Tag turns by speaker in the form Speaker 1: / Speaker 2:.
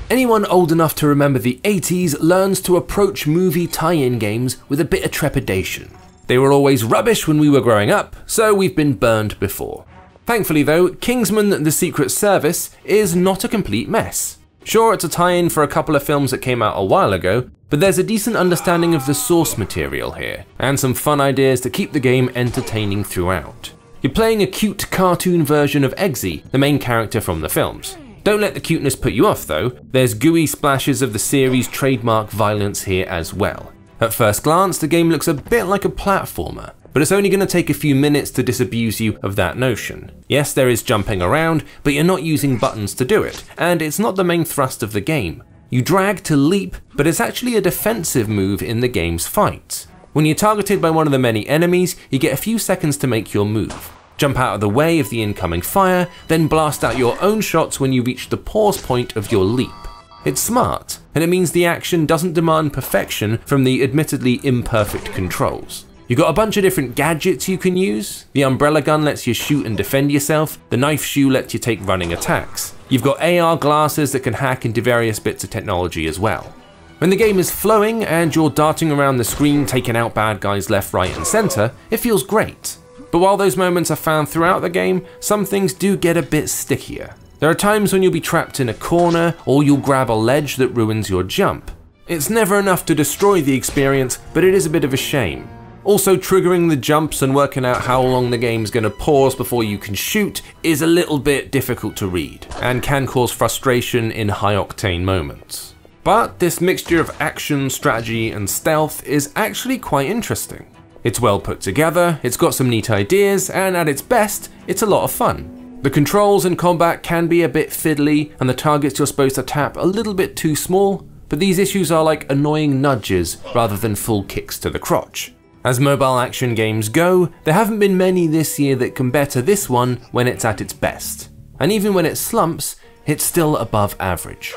Speaker 1: Anyone old enough to remember the 80s learns to approach movie tie-in games with a bit of trepidation. They were always rubbish when we were growing up, so we've been burned before. Thankfully though, Kingsman: The Secret Service is not a complete mess. Sure, it's a tie-in for a couple of films that came out a while ago, but there's a decent understanding of the source material here, and some fun ideas to keep the game entertaining throughout. You're playing a cute cartoon version of Eggsy, the main character from the films. Don't let the cuteness put you off though, there's gooey splashes of the series' trademark violence here as well. At first glance, the game looks a bit like a platformer, but it's only going to take a few minutes to disabuse you of that notion. Yes, there is jumping around, but you're not using buttons to do it, and it's not the main thrust of the game. You drag to leap, but it's actually a defensive move in the game's fights. When you're targeted by one of the many enemies, you get a few seconds to make your move. Jump out of the way of the incoming fire, then blast out your own shots when you reach the pause point of your leap. It's smart, and it means the action doesn't demand perfection from the admittedly imperfect controls. You've got a bunch of different gadgets you can use. The umbrella gun lets you shoot and defend yourself, the knife shoe lets you take running attacks. You've got AR glasses that can hack into various bits of technology as well. When the game is flowing and you're darting around the screen taking out bad guys left, right and center, it feels great. But while those moments are found throughout the game, some things do get a bit stickier. There are times when you'll be trapped in a corner, or you'll grab a ledge that ruins your jump. It's never enough to destroy the experience, but it is a bit of a shame. Also, triggering the jumps and working out how long the game's going to pause before you can shoot is a little bit difficult to read, and can cause frustration in high-octane moments. But this mixture of action, strategy and stealth is actually quite interesting. It's well put together, it's got some neat ideas, and at its best, it's a lot of fun. The controls and combat can be a bit fiddly, and the targets you're supposed to tap a little bit too small, but these issues are like annoying nudges rather than full kicks to the crotch. As mobile action games go, there haven't been many this year that can better this one when it's at its best. And even when it slumps, it's still above average.